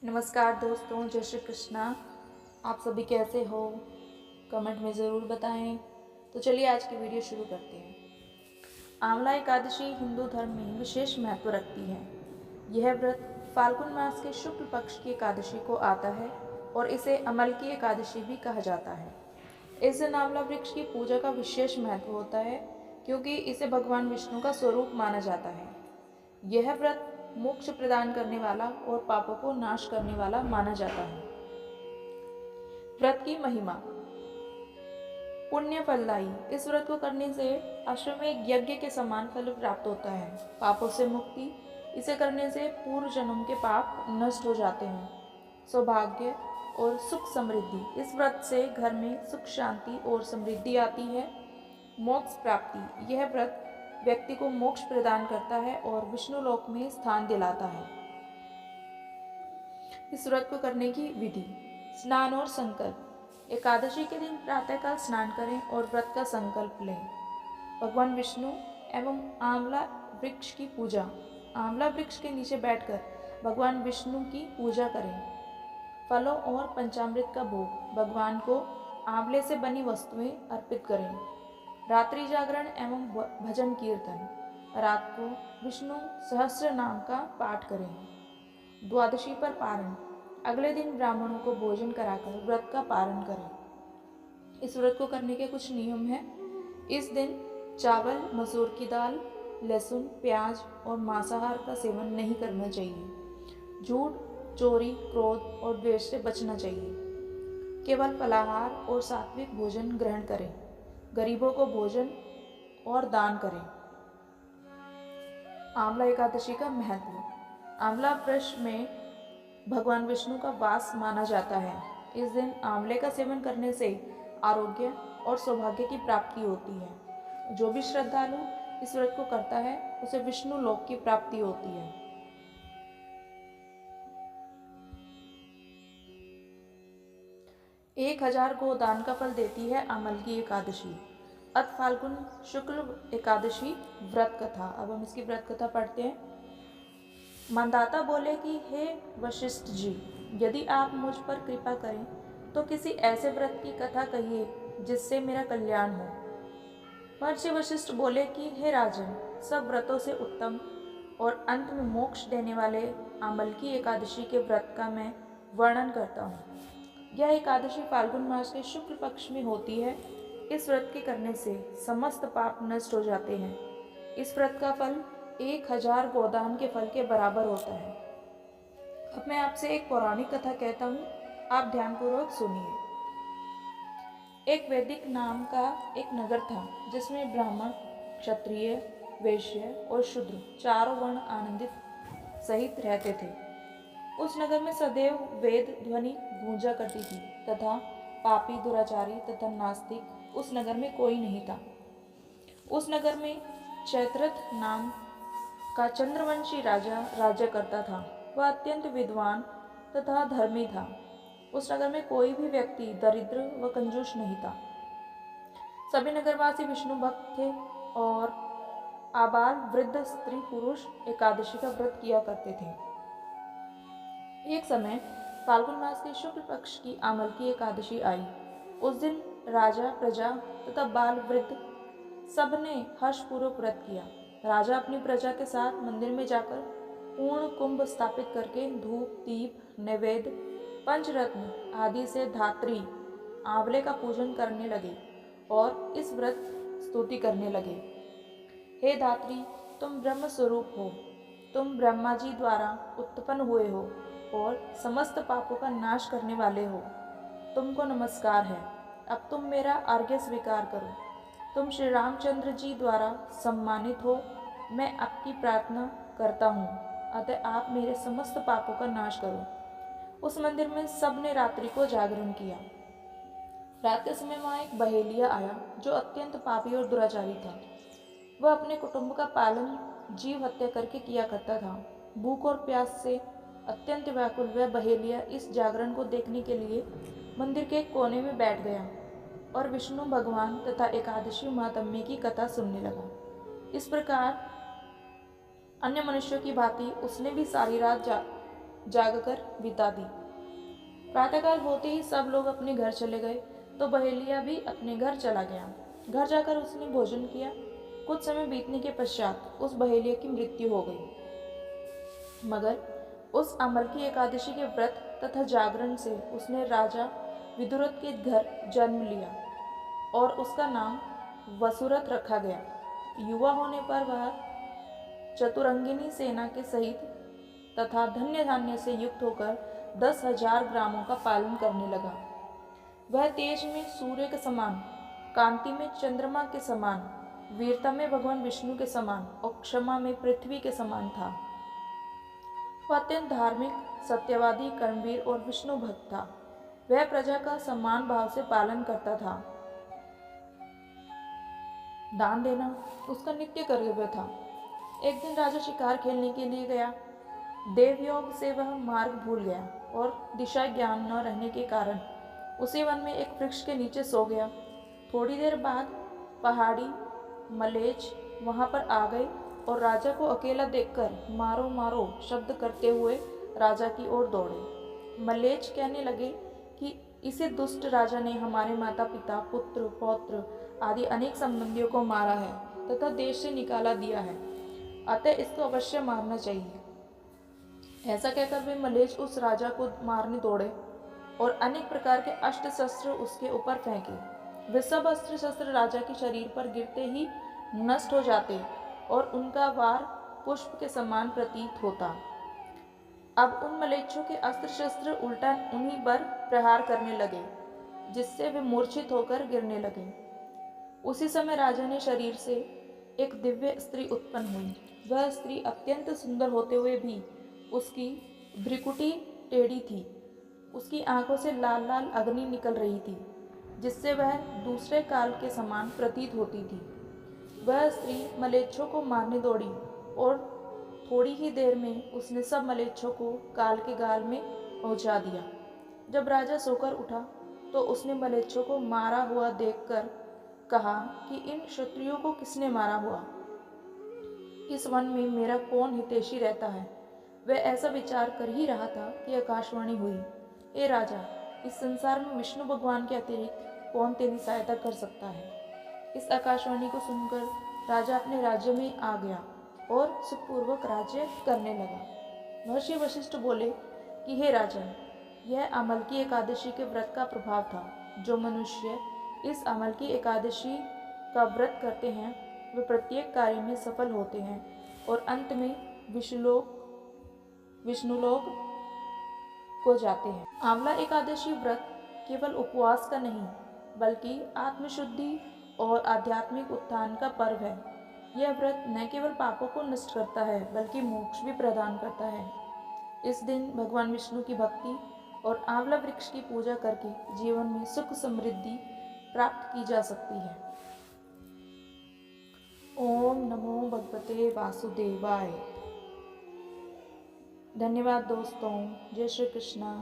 नमस्कार दोस्तों, जय श्री कृष्णा। आप सभी कैसे हो? कमेंट में ज़रूर बताएं। तो चलिए आज की वीडियो शुरू करते हैं। आंवला एकादशी हिंदू धर्म में विशेष महत्व रखती है। यह व्रत फाल्गुन मास के शुक्ल पक्ष की एकादशी को आता है और इसे अमल की एकादशी भी कहा जाता है। इस दिन आंवला वृक्ष की पूजा का विशेष महत्व होता है क्योंकि इसे भगवान विष्णु का स्वरूप माना जाता है। यह व्रत मोक्ष प्रदान करने वाला और पापों को नाश करने वाला माना जाता है। व्रत की महिमा। पुण्य फलदायी। इस व्रत को करने से आश्रम में एक यज्ञ के समान फल प्राप्त होता है। पापों से मुक्ति। इसे करने से पूर्व जन्म के पाप नष्ट हो जाते हैं। सौभाग्य और सुख समृद्धि। इस व्रत से घर में सुख शांति और समृद्धि आती है। मोक्ष प्राप्ति। यह व्रत व्यक्ति को मोक्ष प्रदान करता है और विष्णु लोक में स्थान दिलाता है। इस व्रत को करने की विधि। स्नान और संकल्प। एकादशी के दिन प्रातःकाल स्नान करें और व्रत का संकल्प लें। भगवान विष्णु एवं आंवला वृक्ष की पूजा। आंवला वृक्ष के नीचे बैठकर भगवान विष्णु की पूजा करें। फलों और पंचामृत का भोग। भगवान को आंवले से बनी वस्तुएं अर्पित करें। रात्रि जागरण एवं भजन कीर्तन। रात को विष्णु सहस्त्र नाम का पाठ करें। द्वादशी पर पारण। अगले दिन ब्राह्मणों को भोजन कराकर व्रत का पारण करें। इस व्रत को करने के कुछ नियम हैं। इस दिन चावल, मसूर की दाल, लहसुन, प्याज और मांसाहार का सेवन नहीं करना चाहिए। झूठ, चोरी, क्रोध और द्वेष से बचना चाहिए। केवल फलाहार और सात्विक भोजन ग्रहण करें। गरीबों को भोजन और दान करें। आंवला एकादशी का महत्व। आंवला वृक्ष में भगवान विष्णु का वास माना जाता है। इस दिन आंवले का सेवन करने से आरोग्य और सौभाग्य की प्राप्ति होती है। जो भी श्रद्धालु इस व्रत को करता है उसे विष्णु लोक की प्राप्ति होती है। 1000 गोदान का फल देती है अमल की एकादशी। अत फाल्गुन शुक्ल एकादशी व्रत कथा। अब हम इसकी व्रत कथा पढ़ते हैं। मंदाता बोले कि हे वशिष्ठ जी, यदि आप मुझ पर कृपा करें तो किसी ऐसे व्रत की कथा कहिए जिससे मेरा कल्याण हो। महर्षि वशिष्ठ बोले कि हे राजन, सब व्रतों से उत्तम और अंत में मोक्ष देने वाले अमल की एकादशी के व्रत का मैं वर्णन करता हूँ। यह एकादशी फाल्गुन मास के शुक्ल पक्ष में होती है। इस व्रत के करने से समस्त पाप नष्ट हो जाते हैं। इस व्रत का फल 1000 गोदान के फल के बराबर होता है। अब मैं आपसे एक पौराणिक कथा कहता हूँ, आप ध्यानपूर्वक सुनिए। एक वैदिक नाम का एक नगर था जिसमें ब्राह्मण, क्षत्रिय, वैश्य और शूद्र चारों वर्ण आनंदित सहित रहते थे। उस नगर में सदैव वेद ध्वनि गूंजा करती थी तथा पापी, दुराचारी तथा नास्तिक उस नगर में कोई नहीं था। उस नगर में चैत्रथ नाम का चंद्रवंशी राजा राज्य करता था। वह अत्यंत विद्वान तथा धर्मी था। उस नगर में कोई भी व्यक्ति दरिद्र व कंजूस नहीं था। सभी नगरवासी विष्णु भक्त थे और आबाल, वृद्ध, स्त्री, पुरुष एकादशी का व्रत किया करते थे। एक समय फाल्गुन मास के शुक्ल पक्ष की अमल की एकादशी आई। उस दिन राजा, प्रजा तथा बाल, वृद्ध सबने हर्षपूर्वक व्रत किया। राजा अपनी प्रजा के साथ मंदिर में जाकर पूर्ण कुंभ स्थापित करके धूप, दीप, नैवेद्य, पंचरत्न आदि से धात्री आंवले का पूजन करने लगे और इस व्रत स्तुति करने लगे। हे धात्री, तुम ब्रह्म स्वरूप हो। तुम ब्रह्मा जी द्वारा उत्पन्न हुए हो और समस्त पापों का नाश करने वाले हो। तुमको नमस्कार है। अब तुम मेरा अर्घ्य स्वीकार करो। तुम श्री रामचंद्र जी द्वारा सम्मानित हो। मैं आपकी प्रार्थना करता हूँ, अतः आप मेरे समस्त पापों का नाश करो। उस मंदिर में सबने रात्रि को जागरण किया। रात के समय वहाँ एक बहेलिया आया जो अत्यंत पापी और दुराचारी था। वह अपने कुटुंब का पालन जीव हत्या करके किया करता था। भूख और प्यास से अत्यंत व्याकुल वह बहेलिया इस जागरण को देखने के लिए मंदिर के एक कोने में बैठ गया और विष्णु भगवान तथा एकादशी महात्म्य की कथा सुनने लगा। इस प्रकार अन्य मनुष्यों की भांति उसने भी सारी रात जागकर बिता दी। प्रातःकाल होते ही सब लोग अपने घर चले गए तो बहेलिया भी अपने घर चला गया। घर जाकर उसने भोजन किया। कुछ समय बीतने के पश्चात उस बहेलिया की मृत्यु हो गई, मगर उस अमल की एकादशी के व्रत तथा जागरण से उसने राजा विदुरथ के घर जन्म लिया और उसका नाम वसुरथ रखा गया। युवा होने पर वह चतुरंगिनी सेना के सहित तथा धन्य धान्य से युक्त होकर 10,000 ग्रामों का पालन करने लगा। वह तेज में सूर्य के समान, कांति में चंद्रमा के समान, वीरता में भगवान विष्णु के समान और क्षमा में पृथ्वी के समान था। वह अत्यंत धार्मिक, सत्यवादी, कर्मवीर और विष्णु भक्त था। वह प्रजा का समान भाव से पालन करता था। दान देना उसका नित्य कर्तव्य था। एक दिन राजा शिकार खेलने के लिए गया। देवयोग से वह मार्ग भूल गया और दिशा ज्ञान न रहने के कारण उसी वन में एक वृक्ष के नीचे सो गया। थोड़ी देर बाद पहाड़ी मलेच वहां पर आ गए और राजा को अकेला देखकर मारो मारो शब्द करते हुए राजा की ओर दौड़े। मलेच कहने लगे कि इसे दुष्ट राजा ने हमारे माता पिता, पुत्र, पौत्र आदि अनेक संबंधियों को मारा है तथा देश से निकाला दिया है, अतः इसको अवश्य मारना चाहिए। ऐसा कहकर वे मलेच उस राजा को मारने दौड़े और अनेक प्रकार के अस्त्र शस्त्र उसके ऊपर फेंके। वे सब अस्त्र शस्त्र राजा के शरीर पर गिरते ही नष्ट हो जाते और उनका वार पुष्प के समान प्रतीत होता। अब उन मलेच्छों के अस्त्र शस्त्र उल्टा उन्हीं पर प्रहार करने लगे, जिससे वे मूर्छित होकर गिरने लगे। उसी समय राजा ने शरीर से एक दिव्य स्त्री उत्पन्न हुई। वह स्त्री अत्यंत सुंदर होते हुए भी उसकी भ्रिकुटी टेढ़ी थी। उसकी आंखों से लाल लाल अग्नि निकल रही थी, जिससे वह दूसरे काल के समान प्रतीत होती थी। वह स्त्री मलेच्छों को मारने दौड़ी और थोड़ी ही देर में उसने सब मलेच्छों को काल के गाल में पहुंचा दिया। जब राजा सोकर उठा तो उसने मलेच्छों को मारा हुआ देखकर कहा कि इन क्षत्रियों को किसने मारा हुआ? इस वन में मेरा कौन हितैषी रहता है? वह ऐसा विचार कर ही रहा था कि आकाशवाणी हुई, हे राजा, इस संसार में विष्णु भगवान के अतिरिक्त कौन तेरी सहायता कर सकता है? इस आकाशवाणी को सुनकर राजा अपने राज्य में आ गया और सुखपूर्वक राज्य करने लगा। महर्षि वशिष्ठ बोले कि हे राजन, यह अमल की एकादशी के व्रत का प्रभाव था। जो मनुष्य इस अमल की एकादशी का व्रत करते हैं वे प्रत्येक कार्य में सफल होते हैं और अंत में विष्णुलोक को जाते हैं। आंवला एकादशी व्रत केवल उपवास का नहीं बल्कि आत्मशुद्धि और आध्यात्मिक उत्थान का पर्व है। यह व्रत न केवल पापों को नष्ट करता है बल्कि मोक्ष भी प्रदान करता है। इस दिन भगवान विष्णु की भक्ति और आंवला वृक्ष की पूजा करके जीवन में सुख समृद्धि प्राप्त की जा सकती है। ओम नमो भगवते वासुदेवाय। धन्यवाद दोस्तों। जय श्री कृष्णा।